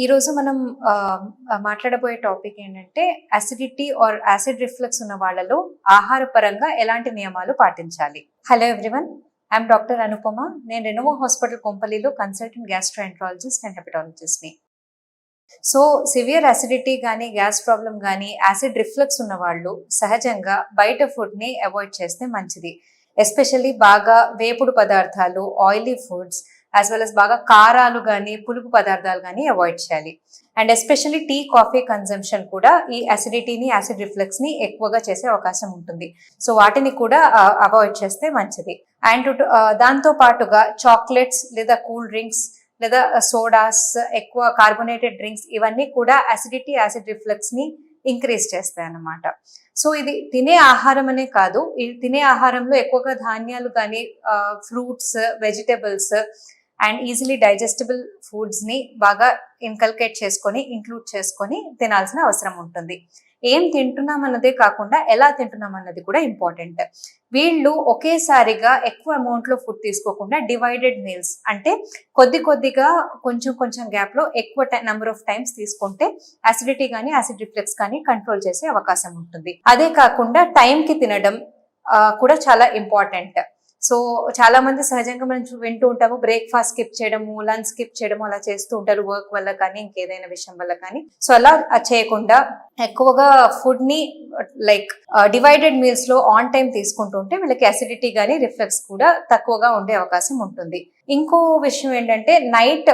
ఈరోజు మనం మాట్లాడబోయే టాపిక్ ఏంటంటే అసిడిటీ ఆర్ యాసిడ్ రిఫ్లక్స్ ఉన్న వాళ్ళలో ఆహార పరంగా ఎలాంటి నియమాలు పాటించాలి. Hello everyone, I'm doctor Anupama. నేను రెనోవా హాస్పిటల్ కొంపల్లిలో కన్సల్టెంట్ గ్యాస్ట్రోఎంట్రాలజిస్ట్ అండ్ హెపటాలజిస్ట్ని. సో సివియర్ అసిడిటీ కానీ గ్యాస్ ప్రాబ్లం కానీ యాసిడ్ రిఫ్లక్స్ ఉన్న వాళ్ళు సహజంగా బయట ఫుడ్ని అవాయిడ్ చేస్తే మంచిది. ఎస్పెషల్లీ బాగా వేపుడు పదార్థాలు, oily foods, as well as బాగా కారాలు కానీ పులుపు పదార్థాలు కానీ అవాయిడ్ చేయాలి. And especially tea, coffee consumption కూడా ఈ అసిడిటీని, యాసిడ్ రిఫ్లక్స్ ని ఎక్కువగా చేసే అవకాశం ఉంటుంది. సో వాటిని కూడా అవాయిడ్ చేస్తే మంచిది. అండ్ దాంతో పాటుగా చాక్లెట్స్ లేదా కూల్ డ్రింక్స్ లేదా సోడాస్, ఎక్కువ కార్బోనేటెడ్ డ్రింక్స్, ఇవన్నీ కూడా అసిడిటీ, యాసిడ్ రిఫ్లక్స్ ని ఇంక్రీజ్ చేస్తాయి అన్నమాట. సో ఇది తినే ఆహారం అనే కాదు, ఇది తినే ఆహారంలో ఎక్కువగా ధాన్యాలు కానీ, fruits, vegetables and easily digestible foods ని బాగా ఇన్కల్కేట్ చేసుకొని, ఇంక్లూడ్ చేసుకొని తినాల్సిన అవసరం ఉంటుంది. ఏం తింటున్నాం అన్నదే కాకుండా ఎలా తింటున్నాం అన్నది కూడా ఇంపార్టెంట్. వీళ్ళు ఒకేసారిగా ఎక్కువ అమౌంట్ లో ఫుడ్ తీసుకోకుండా డివైడెడ్ మీల్స్, అంటే కొద్ది కొద్దిగా కొంచెం కొంచెం గ్యాప్ లో ఎక్కువ నెంబర్ ఆఫ్ టైమ్స్ తీసుకుంటే అసిడిటీ కానీ యాసిడ్ రిఫ్లెక్స్ కానీ కంట్రోల్ చేసే అవకాశం ఉంటుంది. అదే కాకుండా టైంకి తినడం కూడా చాలా ఇంపార్టెంట్. సో చాలా మంది సహజంగా మనం వింటూ ఉంటాము, బ్రేక్ఫాస్ట్ స్కిప్ చేయడము, లంచ్ స్కిప్ చేయడము అలా చేస్తూ ఉంటారు, వర్క్ వల్ల కానీ ఇంకేదైనా విషయం వల్ల కానీ. సో అలా చేయకుండా ఎక్కువగా ఫుడ్ ని లైక్ డివైడెడ్ మీల్స్ లో ఆన్ టైం తీసుకుంటూ ఉంటే వీళ్ళకి అసిడిటీ కానీ రిఫ్లెక్స్ కూడా తక్కువగా ఉండే అవకాశం ఉంటుంది. ఇంకో విషయం ఏంటంటే నైట్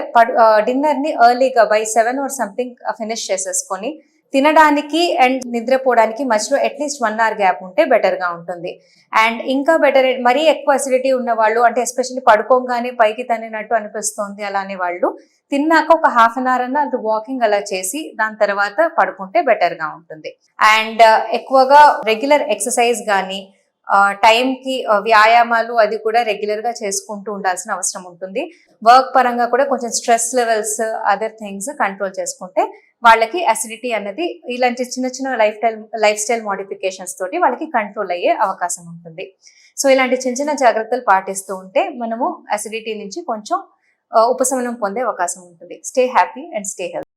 డిన్నర్ ని ఎర్లీగా బై 7 or సంథింగ్ ఫినిష్ చేసేసుకొని తినడానికి అండ్ నిద్రపోవడానికి మధ్యలో అట్లీస్ట్ 1 hour గ్యాప్ ఉంటే బెటర్ గా ఉంటుంది. అండ్ ఇంకా బెటర్, మరీ ఎక్కువ అసిడిటీ ఉన్న వాళ్ళు, అంటే ఎస్పెషల్లీ పడుకోగానే పైకి తన్నినట్టు అనిపిస్తుంది అలానే వాళ్ళు తిన్నాక ఒక 1/2 hour అన్న వాకింగ్ అలా చేసి దాని తర్వాత పడుకుంటే బెటర్ గా ఉంటుంది. అండ్ ఎక్కువగా రెగ్యులర్ ఎక్సర్సైజ్ కానీ, టైంకి వ్యాయామాలు అది కూడా రెగ్యులర్ గా చేసుకుంటూ ఉండాల్సిన అవసరం ఉంటుంది. వర్క్ పరంగా కూడా కొంచెం stress levels, other things control చేసుకుంటే వాళ్ళకి అసిడిటీ అన్నది ఇలాంటి చిన్న చిన్న లైఫ్ స్టైల్ మోడిఫికేషన్స్ తోటి వాళ్ళకి కంట్రోల్ అయ్యే అవకాశం ఉంటుంది. సో ఇలాంటి చిన్న చిన్న జాగ్రత్తలు పాటిస్తూ ఉంటే మనము అసిడిటీ నుంచి కొంచెం ఉపశమనం పొందే అవకాశం ఉంటుంది. Stay happy and stay healthy.